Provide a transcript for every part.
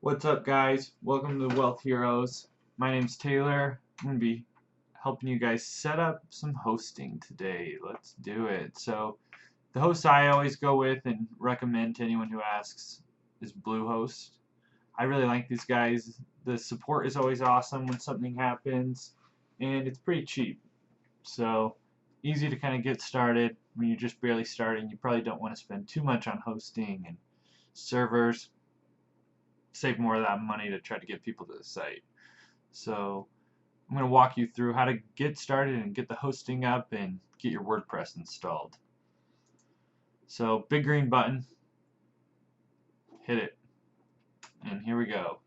What's up, guys? Welcome to Wealth Heroes. My name's Taylor. I'm going to be helping you guys set up some hosting today. Let's do it. So, the host I always go with and recommend to anyone who asks is Bluehost. I really like these guys. The support is always awesome when something happens, and it's pretty cheap. So, easy to kind of get started when you're just barely starting. You probably don't want to spend too much on hosting and servers. Save more of that money to try to get people to the site. So I'm going to walk you through how to get started and get the hosting up and get your WordPress installed. So big green button, hit it, and here we go.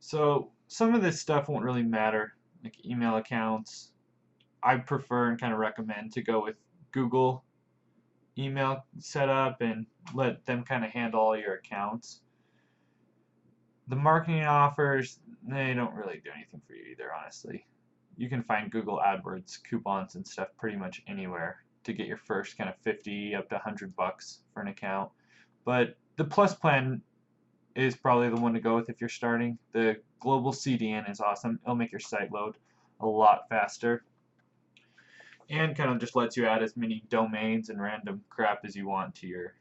So some of this stuff won't really matter, like email accounts. I prefer and kind of recommend to go with Google email setup and let them kind of handle all your accounts. The marketing offers, they don't really do anything for you either, honestly. You can find Google AdWords coupons and stuff pretty much anywhere to get your first kind of 50 up to $100 for an account. But the Plus plan is probably the one to go with if you're starting. The global CDN is awesome. It'll make your site load a lot faster and kind of just lets you add as many domains and random crap as you want to your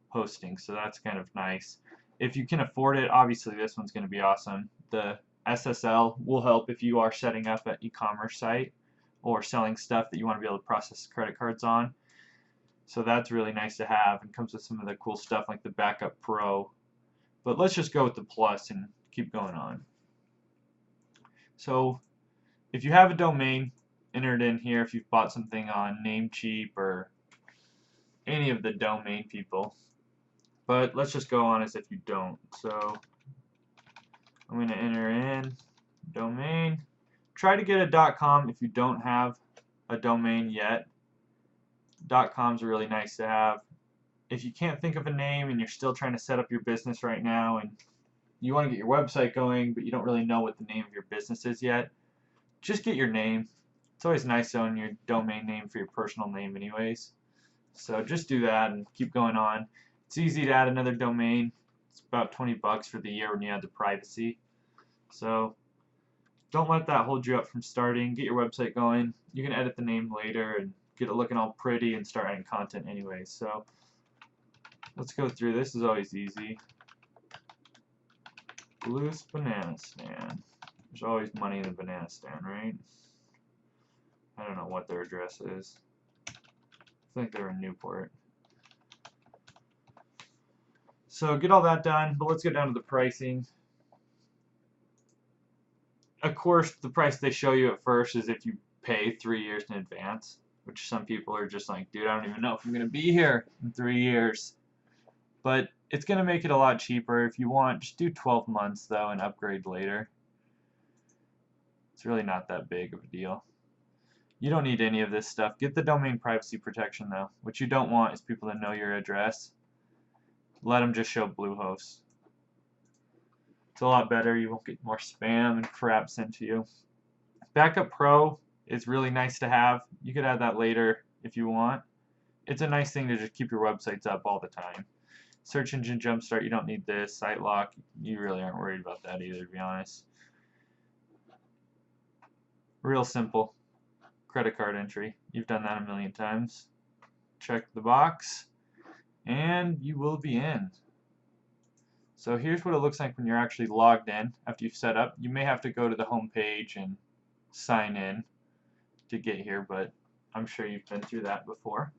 hosting, so that's kind of nice. If you can afford it, obviously this one's going to be awesome. The SSL will help if you are setting up an e-commerce site or selling stuff that you want to be able to process credit cards on. So that's really nice to have and comes with some of the cool stuff like the Backup Pro. But let's just go with the Plus and keep going on. So if you have a domain, enter it in here if you've bought something on Namecheap or any of the domain people. But let's just go on as if you don't. So I'm going to enter in domain. Try to get a .com if you don't have a domain yet. .coms are really nice to have. If you can't think of a name and you're still trying to set up your business right now and you want to get your website going but you don't really know what the name of your business is yet, just get your name. It's always nice to own your domain name for your personal name anyways. So just do that and keep going on. It's easy to add another domain. It's about $20 for the year when you add the privacy. So don't let that hold you up from starting. Get your website going. You can edit the name later and get it looking all pretty and start adding content anyways. So let's go through. This is always easy. Loose banana stand. There's always money in the banana stand, right? I don't know what their address is. I think they're in Newport. So get all that done, but let's get down to the pricing. Of course, the price they show you at first is if you pay 3 years in advance, which some people are just like, dude, I don't even know if I'm going to be here in 3 years. But it's going to make it a lot cheaper. If you want, just do 12 months, though, and upgrade later. It's really not that big of a deal. You don't need any of this stuff. Get the domain privacy protection, though. What you don't want is people to know your address. Let them just show Bluehost. It's a lot better. You won't get more spam and crap sent to you. Backup Pro is really nice to have. You could add that later if you want. It's a nice thing to just keep your websites up all the time. Search Engine Jumpstart, you don't need this. Site Lock, you really aren't worried about that either, to be honest. Real simple. Credit card entry. You've done that a million times. Check the box, and you will be in. So here's what it looks like when you're actually logged in after you've set up. You may have to go to the home page and sign in to get here, but I'm sure you've been through that before.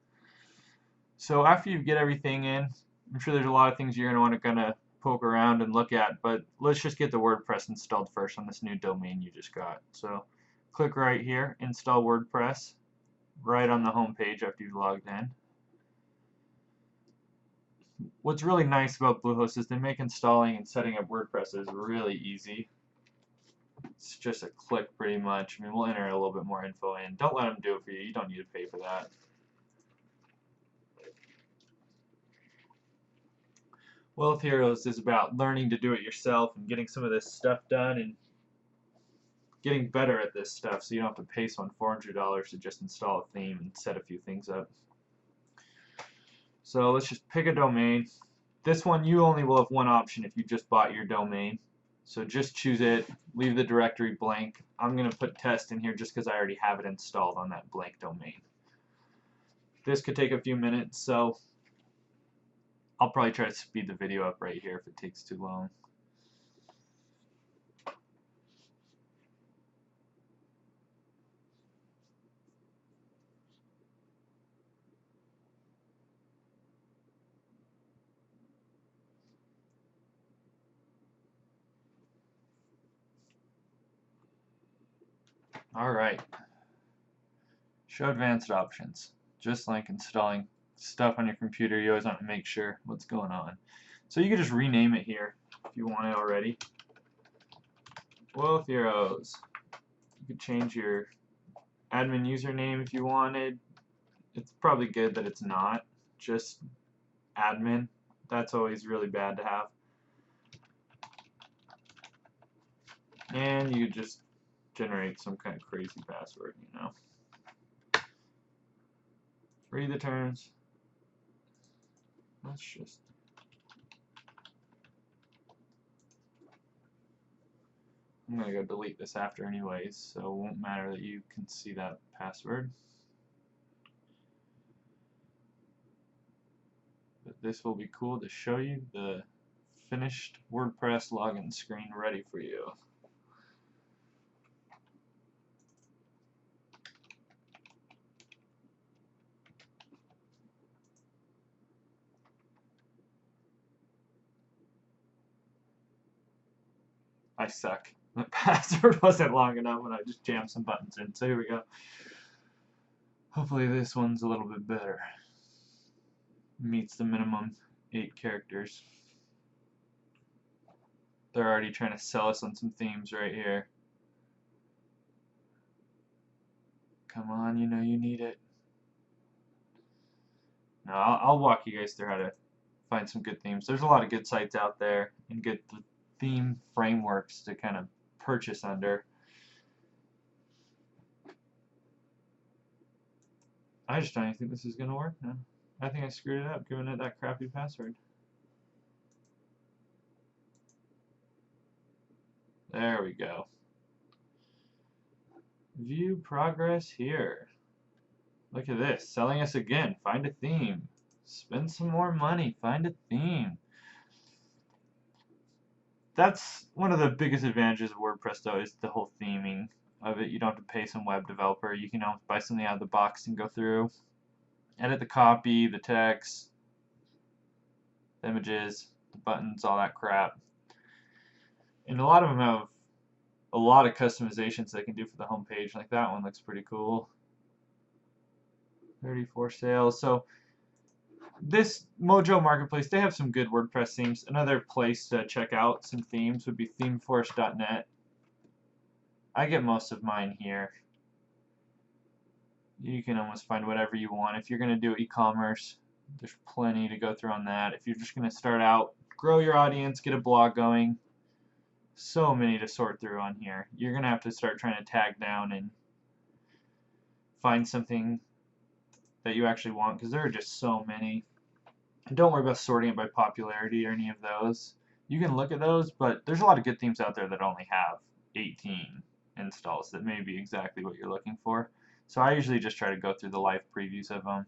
So after you get everything in, I'm sure there's a lot of things you're going to want to poke around and look at, but let's just get the WordPress installed first on this new domain you just got. So click right here, install WordPress, right on the home page after you've logged in. What's really nice about Bluehost is they make installing and setting up WordPress is really easy. It's just a click pretty much. I mean, we'll enter a little bit more info in. Don't let them do it for you. You don't need to pay for that. Wealth Heroes is about learning to do it yourself and getting some of this stuff done and getting better at this stuff so you don't have to pay someone $400 to just install a theme and set a few things up. So let's just pick a domain. This one, you only will have one option if you just bought your domain. So just choose it, leave the directory blank. I'm going to put test in here just because I already have it installed on that blank domain. This could take a few minutes, so I'll probably try to speed the video up right here if it takes too long. Alright. Show advanced options. Just like installing stuff on your computer, you always want to make sure what's going on. So you can just rename it here if you want it already. Wealth Heroes. You could change your admin username if you wanted. It's probably good that it's not just admin. That's always really bad to have. And you just generate some kind of crazy password, you know. Read the terms. Let's just I'm going to go delete this after anyways, so it won't matter that you can see that password. But this will be cool to show you the finished WordPress login screen ready for you. I suck. The password wasn't long enough and I just jammed some buttons in, so here we go. Hopefully this one's a little bit better. Meets the minimum 8 characters. They're already trying to sell us on some themes right here. Come on, you know you need it. No, I'll walk you guys through how to find some good themes. There's a lot of good sites out there and good theme frameworks to kind of purchase under. I just don't think this is going to work now. I think I screwed it up giving it that crappy password. There we go. View progress here. Look at this. Selling us again. Find a theme. Spend some more money. Find a theme. That's one of the biggest advantages of WordPress, though, is the whole theming of it. You don't have to pay some web developer. You can buy something out of the box and go through, edit the copy, the text, the images, the buttons, all that crap. And a lot of them have a lot of customizations they can do for the home page. Like that one looks pretty cool. 34 sales. So this Mojo Marketplace, they have some good WordPress themes. Another place to check out some themes would be themeforest.net. I get most of mine here. You can almost find whatever you want. If you're going to do e-commerce, there's plenty to go through on that. If you're just going to start out, grow your audience, get a blog going, so many to sort through on here. You're going to have to start trying to tag down and find something that you actually want, because there are just so many. And don't worry about sorting it by popularity or any of those. You can look at those, but there's a lot of good themes out there that only have 18 installs that may be exactly what you're looking for. So I usually just try to go through the live previews of them,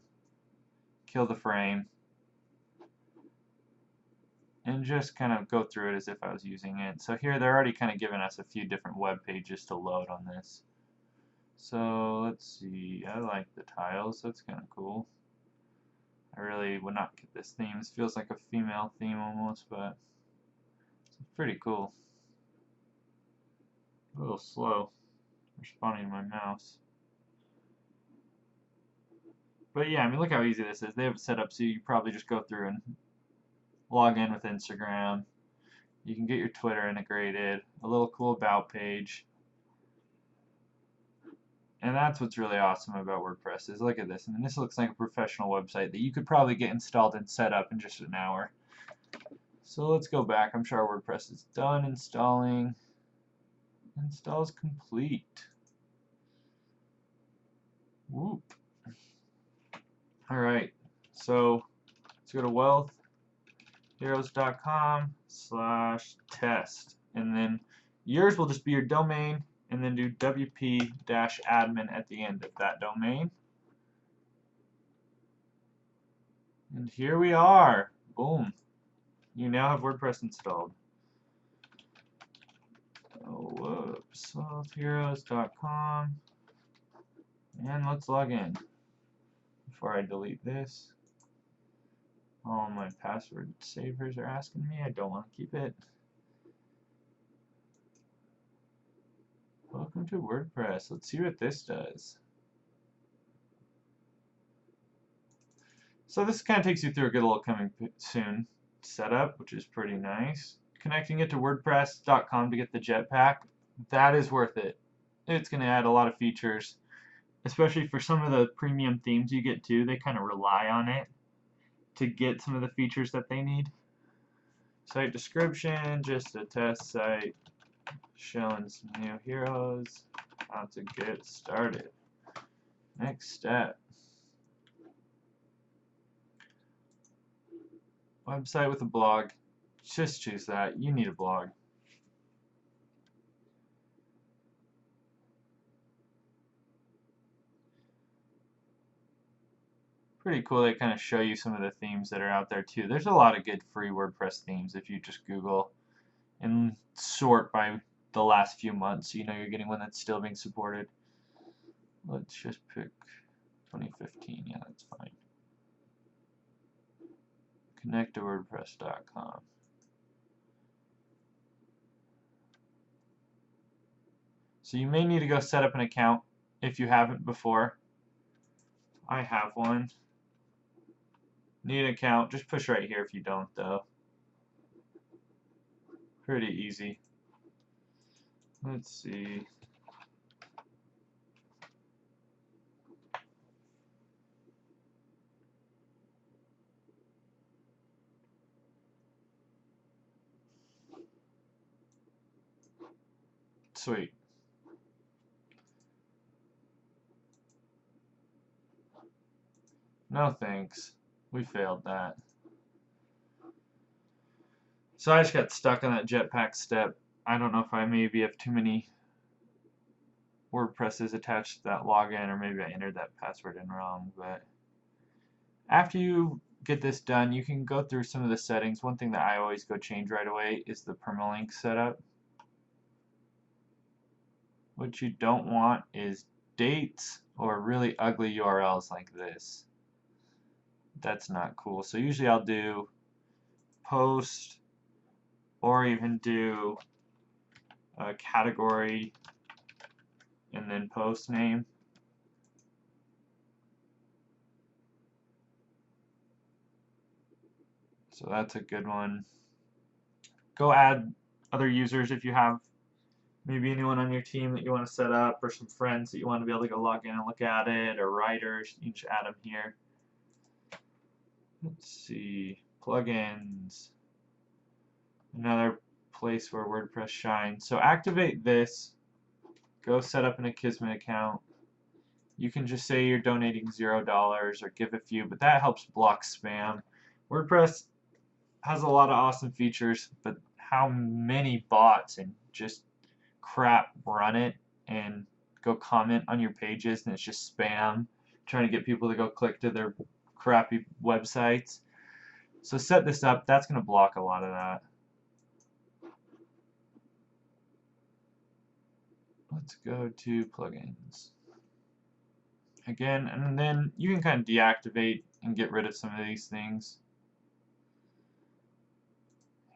kill the frame, and just kind of go through it as if I was using it. So here they're already kind of giving us a few different web pages to load on this. So let's see, I like the tiles, that's kind of cool. I really would not get this theme. This feels like a female theme almost, but it's pretty cool. A little slow responding to my mouse. But yeah, I mean, look how easy this is. They have it set up so you probably just go through and log in with Instagram. You can get your Twitter integrated, a little cool about page. And that's what's really awesome about WordPress is look at this. I mean, this looks like a professional website that you could probably get installed and set up in just an hour. So let's go back. I'm sure our WordPress is done installing. Installs complete. Whoop. Alright, so let's go to wealthheroes.com/test. and then yours will just be your domain, and then do wp-admin at the end of that domain. And here we are. Boom. You now have WordPress installed. Oh, whoops. wealthheroes.com. And let's log in. Before I delete this. All my password savers are asking me. I don't want to keep it. Welcome to WordPress. Let's see what this does. So this kind of takes you through a good little coming soon setup, which is pretty nice. Connecting it to WordPress.com to get the Jetpack, that is worth it. It's going to add a lot of features, especially for some of the premium themes you get too. They kind of rely on it to get some of the features that they need. Site description, just a test site showing some new heroes, how to get started. Next step. Website with a blog. Just choose that. You need a blog. Pretty cool. They kind of show you some of the themes that are out there too. There's a lot of good free WordPress themes if you just Google and sort by the last few months. You know you're getting one that's still being supported. Let's just pick 2015. Yeah, that's fine. Connect to WordPress.com. So you may need to go set up an account if you haven't before. I have one. Need an account. Just push right here if you don't, though. Pretty easy. Let's see. Sweet. No thanks. We failed that. So I just got stuck on that Jetpack step. I don't know if I maybe have too many WordPresses attached to that login, or maybe I entered that password in wrong. But after you get this done, you can go through some of the settings. One thing that I always go change right away is the permalink setup. What you don't want is dates or really ugly URLs like this. That's not cool. So usually I'll do post, or even do a category and then post name. So that's a good one. Go add other users if you have maybe anyone on your team that you want to set up, or some friends that you want to be able to go log in and look at it, or writers. You can just add them here. Let's see, plugins. Another place where WordPress shines. So activate this. Go set up an Akismet account. You can just say you're donating $0 or give a few, but that helps block spam. WordPress has a lot of awesome features, but how many bots and just crap run it and go comment on your pages, and it's just spam trying to get people to go click to their crappy websites. So set this up. That's going to block a lot of that. Let's go to plugins again, and then you can kind of deactivate and get rid of some of these things.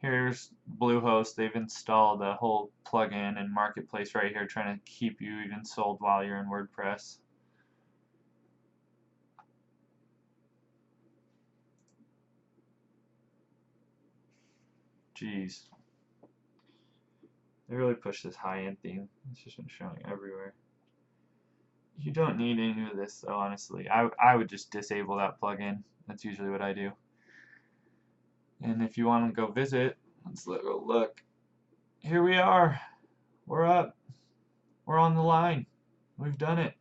Here's Bluehost. They've installed a whole plugin and marketplace right here, trying to keep you even sold while you're in WordPress. Jeez. They really push this high-end theme. It's just been showing everywhere. You don't need any of this, though, honestly. I would just disable that plugin. That's usually what I do. And if you want to go visit, let's go look. Here we are. We're up. We're on the line. We've done it.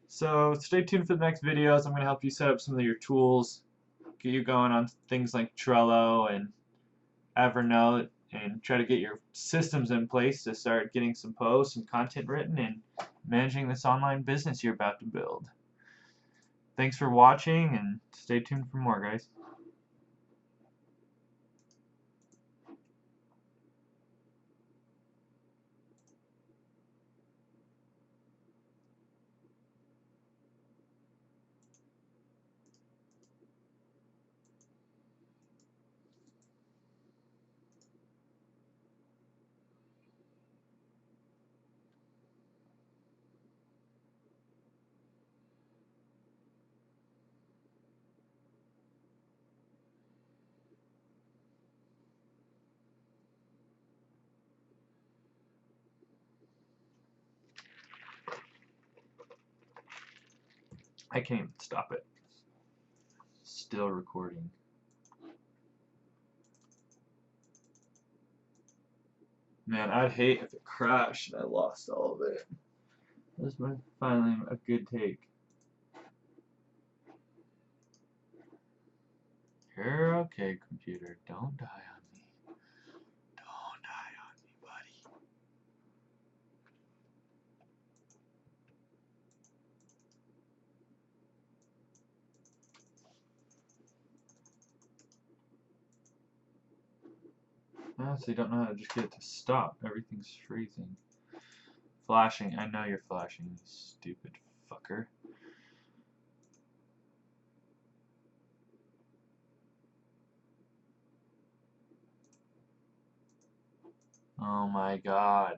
So stay tuned for the next videos. I'm going to help you set up some of your tools, get you going on things like Trello and Evernote, and try to get your systems in place to start getting some posts and content written and managing this online business you're about to build. Thanks for watching, and stay tuned for more, guys. I can't even stop it. Still recording. Man, I'd hate if it crashed and I lost all of it. This is finally a good take. You're okay, computer. Don't die on me. Don't die on me, buddy. I honestly don't know how to just get it to stop. Everything's freezing. Flashing. I know you're flashing, you stupid fucker. Oh my god.